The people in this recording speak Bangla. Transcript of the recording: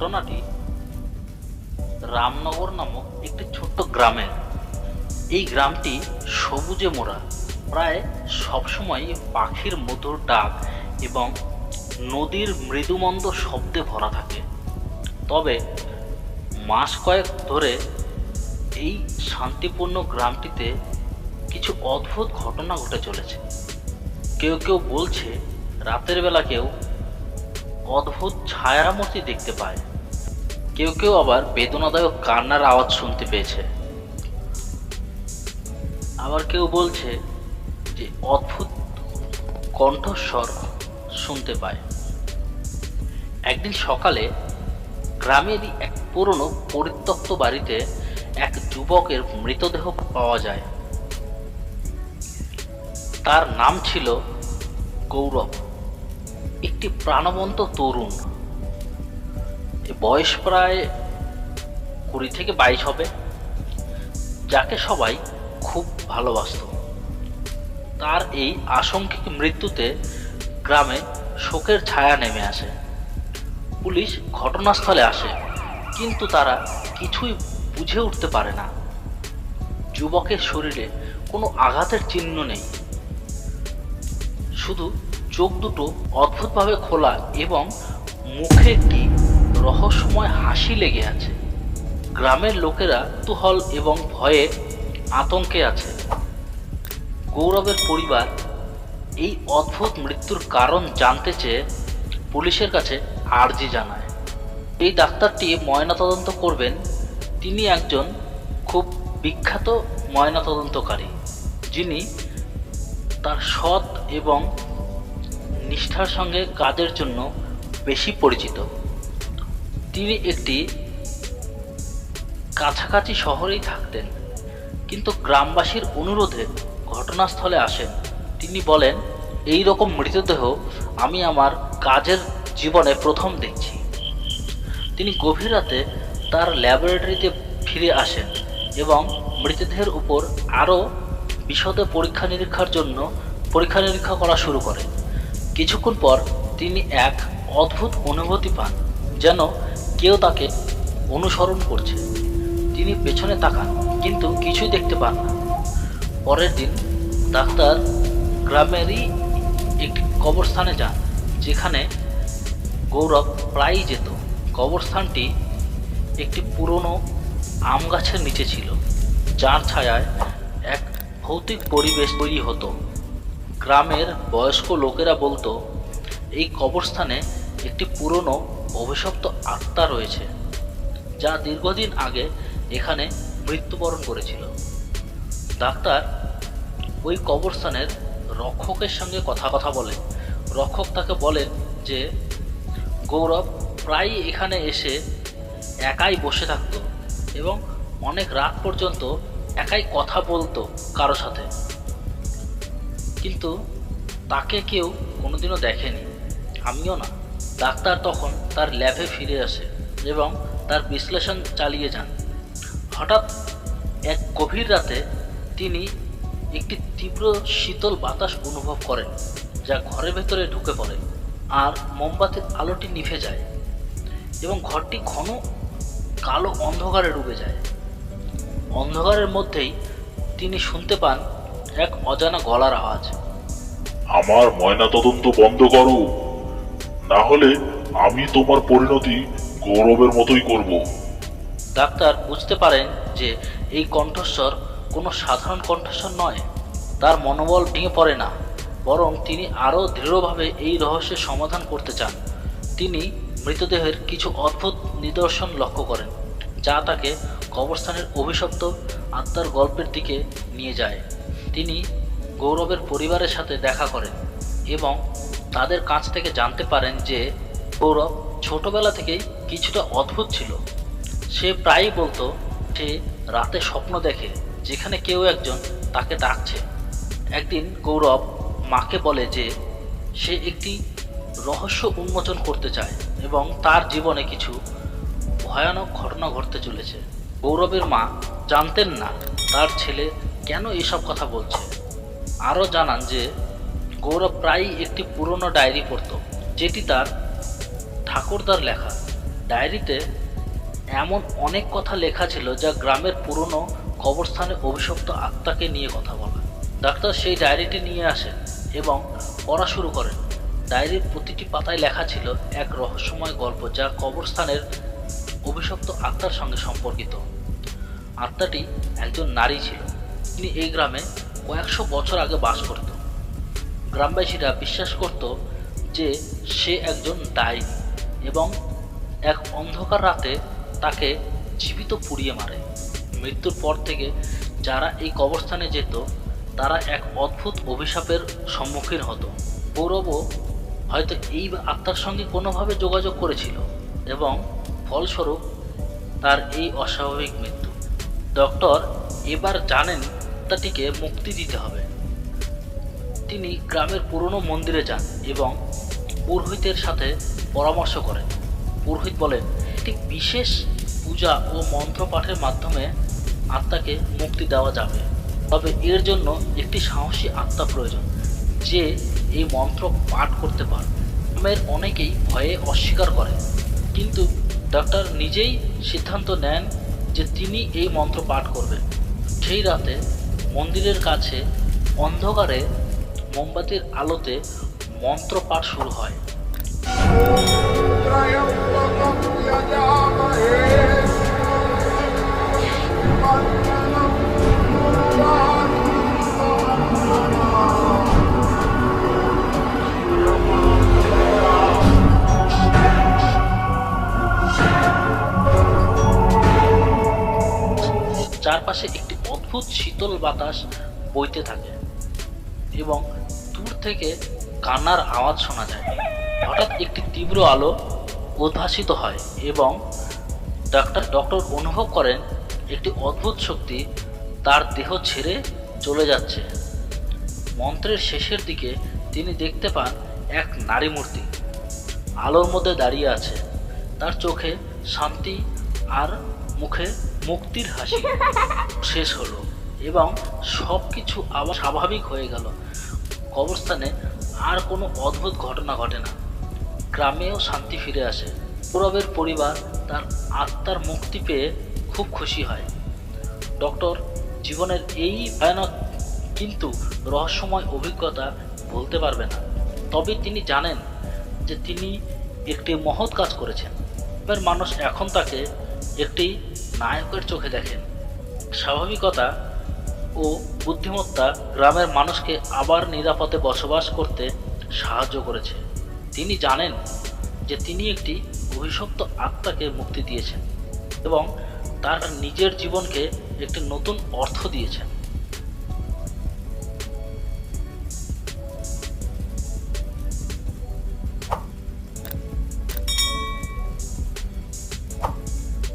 ঘটনাটি রামনগর নামক একটি ছোট্ট গ্রামের। এই গ্রামটি সবুজে মোড়া, প্রায় সবসময় পাখির মধুর ডাক এবং নদীর মৃদুমন্দ শব্দে ভরা থাকে। তবে মাস কয়েক ধরে এই শান্তিপূর্ণ গ্রামটিতে কিছু অদ্ভুত ঘটনা ঘটে চলেছে। কেউ কেউ বলছে রাতের বেলা কেউ অদ্ভুত ছায়ামূর্তি দেখতে পায়, কেউ কেউ আবার বেদনাদায়ক কান্নার আওয়াজ শুনতে পেয়েছে, আবার কেউ বলছে যে অদ্ভুত কণ্ঠস্বর শুনতে পায়। একদিন সকালে গ্রামেরই এক পুরনো পরিত্যক্ত বাড়িতে এক যুবকের মৃতদেহ পাওয়া যায়। তার নাম ছিল গৌরব, একটি প্রাণবন্ত তরুণ। বয়স প্রায় 20 থেকে 22 হবে, যাকে সবাই খুব ভালোবাসত। তার এই আংশিক মৃত্যুতে গ্রামে শোকের ছায়া নেমে আসে। পুলিশ ঘটনাস্থলে আসে, কিন্তু তারা কিছুই বুঝে উঠতে পারে না। যুবকের শরীরে কোনো আঘাতের চিহ্ন নেই, শুধু চোখ দুটো অদ্ভুতভাবে খোলা এবং মুখে একটি রহস্যময় হাসি লেগে আছে। গ্রামের লোকেরা কৌতূহল এবং ভয়ে আতঙ্কে আছে। গৌরবের পরিবার এই অদ্ভুত মৃত্যুর কারণ জানতে চেয়ে পুলিশের কাছে আর্জি জানায়। এই ডাক্তারটি ময়নাতদন্ত করবেন। তিনি একজন খুব বিখ্যাত ময়নাতদন্তকারী, যিনি তার সৎ এবং নিষ্ঠার সঙ্গে কাজের জন্য বেশি পরিচিত। তিনি একটি কাছাকাছি শহরেই থাকতেন, কিন্তু গ্রামবাসীর অনুরোধে ঘটনাস্থলে আসেন। তিনি বলেন, এই রকম মৃতদেহ আমি আমার কাজের জীবনে প্রথম দেখছি। তিনি গভীর রাতে তার ল্যাবরেটরিতে ফিরে আসেন এবং মৃতদেহের উপর আরও বিশদে পরীক্ষা নিরীক্ষা করা শুরু করেন। কিছুক্ষণ পর তিনি এক অদ্ভুত অনুভূতি পান, যেন কেউ তাকে অনুসরণ করছে। তিনি পেছনে তাকান, কিন্তু কিছুই দেখতে পান না। পরের দিন ডাক্তার গ্রামেরই একটি কবরস্থানে যান, যেখানে গৌরব প্রায়ই যেত। কবরস্থানটি একটি পুরনো আম গাছের নিচে ছিল, যার ছায়ায় এক ভৌতিক পরিবেশ তৈরি হতো। গ্রামের বয়স্ক লোকেরা বলতো, এই কবরস্থানে একটি পুরনো অভিশপ্ত আত্মা রয়েছে, যা দীর্ঘদিন আগে এখানে মৃত্যুবরণ করেছিল। ডাক্তার ওই কবরস্থানের রক্ষকের সঙ্গে কথা বলেন। রক্ষক তাকে বলেন যে গৌরব প্রায়ই এখানে এসে একাই বসে থাকতো এবং অনেক রাত পর্যন্ত একাই কথা বলতো কারো সাথে, কিন্তু তাকে কেউ কোনোদিনও দেখেনি, আমিও না। ডাক্তার তখন তার ল্যাবে ফিরে আসে এবং তার বিশ্লেষণ চালিয়ে যান। হঠাৎ এক গভীর রাতে তিনি একটি তীব্র শীতল বাতাস অনুভব করেন, যা ঘরের ভেতরে ঢুকে পড়ে, আর মোমবাতির আলোটি নিভে যায় এবং ঘরটি ঘন কালো অন্ধকারে ডুবে যায়। অন্ধকারের মধ্যেই তিনি শুনতে পান এক অজানা গলার আওয়াজ, আমার ময়নাতদন্ত বন্ধ করো, না হলে আমি তোমার পরিণতি গৌরবের মতোই করব। ডাক্তার বুঝতে পারেন যে এই কণ্ঠস্বর কোনো সাধারণ কণ্ঠস্বর নয়। তার মনোবল ভেঙে পড়ে না, বরং তিনি আরও দৃঢ়ভাবে এই রহস্যের সমাধান করতে চান। তিনি মৃতদেহের কিছু অদ্ভুত নিদর্শন লক্ষ্য করেন, যা তাকে কবরস্থানের অভিশপ্ত আত্মার গল্পের দিকে নিয়ে যায়। তিনি গৌরবের পরিবারের সাথে দেখা করেন এবং তাদের কাছ থেকে জানতে পারেন যে গৌরব ছোটবেলা থেকেই কিছুটা অদ্ভুত ছিল। সে প্রায়ই বলতো সে রাতে স্বপ্ন দেখে, যেখানে কেউ একজন তাকে ডাকছে। একদিন গৌরব মাকে বলে যে সে একটি রহস্য উন্মোচন করতে চায় এবং তার জীবনে কিছু ভয়ানক ঘটনা ঘটতে চলেছে। গৌরবের মা জানতেন না তার ছেলে কেন এসব কথা বলছে। আরও জানান যে গৌরব প্রায়ই একটি পুরনো ডায়েরি পড়ত, যেটি তার ঠাকুরদার লেখা। ডায়েরিতে এমন অনেক কথা লেখা ছিল যা গ্রামের পুরনো কবরস্থানে অভিশপ্ত আত্মাকে নিয়ে কথা বলে। ডাক্তার সেই ডায়েরিটি নিয়ে আসেন এবং পড়া শুরু করেন। ডায়েরির প্রতিটি পাতায় লেখা ছিল এক রহস্যময় গল্প যা কবরস্থানের অভিশপ্ত আত্মার সঙ্গে সম্পর্কিত। আত্মাটি একজন নারী ছিল। তিনি এই গ্রামে কয়েকশো বছর আগে বাস করত। গ্রামবাসীরা বিশ্বাস করত যে সে একজন ডাইনি এবং এক অন্ধকার রাতে তাকে জীবিত পুড়িয়ে মারে। মৃত্যুর পর থেকে যারা এই কবরস্থানে যেত তারা এক অদ্ভুত অভিশাপের সম্মুখীন হতো। গৌরবও হয়তো এই আত্মার সঙ্গে কোনোভাবে যোগাযোগ করেছিল এবং ফলস্বরূপ তার এই অস্বাভাবিক মৃত্যু। ডক্টর এবার জানেন আত্মাটিকে মুক্তি দিতে হবে। তিনি গ্রামের পুরনো মন্দিরে যান এবং পুরোহিতের সাথে পরামর্শ করেন। পুরোহিত বলেন একটি বিশেষ পূজা ও মন্ত্র পাঠের মাধ্যমে আত্মাকে মুক্তি দেওয়া যাবে, তবে এর জন্য একটি সাহসী আত্মা প্রয়োজন যে এই মন্ত্র পাঠ করতে পারে। গ্রামের অনেকেই ভয়ে অস্বীকার করে, কিন্তু ডক্টর নিজেই সিদ্ধান্ত নেন যে তিনি এই মন্ত্র পাঠ করবেন। সেই রাতে মন্দিরের কাছে অন্ধকারে মোমবাতির আলোতে মন্ত্র পাঠ শুরু হয়। চারপাশে একটি অদ্ভুত শীতল বাতাস বইতে থাকে এবং দূর থেকে কান্নার আওয়াজ শোনা যায়। হঠাৎ একটি তীব্র আলো উদ্ভাসিত হয় এবং ডক্টর অনুভব করেন একটি অদ্ভুত শক্তি তার দেহ ছেড়ে চলে যাচ্ছে। মন্ত্রের শেষের দিকে তিনি দেখতে পান এক নারী মূর্তি আলোর মধ্যে দাঁড়িয়ে আছে। তার চোখে শান্তি আর মুখে মুক্তির হাসি। শেষ হলো এবং সব কিছু আবার স্বাভাবিক হয়ে গেল। কবরস্থানে আর কোনো অদ্ভুত ঘটনা ঘটে না। গ্রামেও শান্তি ফিরে আসে। গৌরবের পরিবার তার আত্মার মুক্তি পেয়ে খুব খুশি হয়। ডক্টর জীবনের এই ভয়ানক কিন্তু রহস্যময় অভিজ্ঞতা ভুলতে পারবে না, তবে তিনি জানেন যে তিনি একটি মহৎ কাজ করেছেন। এবার মানুষ এখন তাকে একটি নায়কের চোখে দেখেন। স্বাভাবিকতা ও বুদ্ধিমত্তা গ্রামের মানুষকে আবার নিরাপদে বসবাস করতে সাহায্য করেছে। তিনি জানেন যে তিনি একটি অভিশপ্ত আত্মাকে মুক্তি দিয়েছেন এবং তার নিজের জীবনকে একটি নতুন অর্থ দিয়েছেন।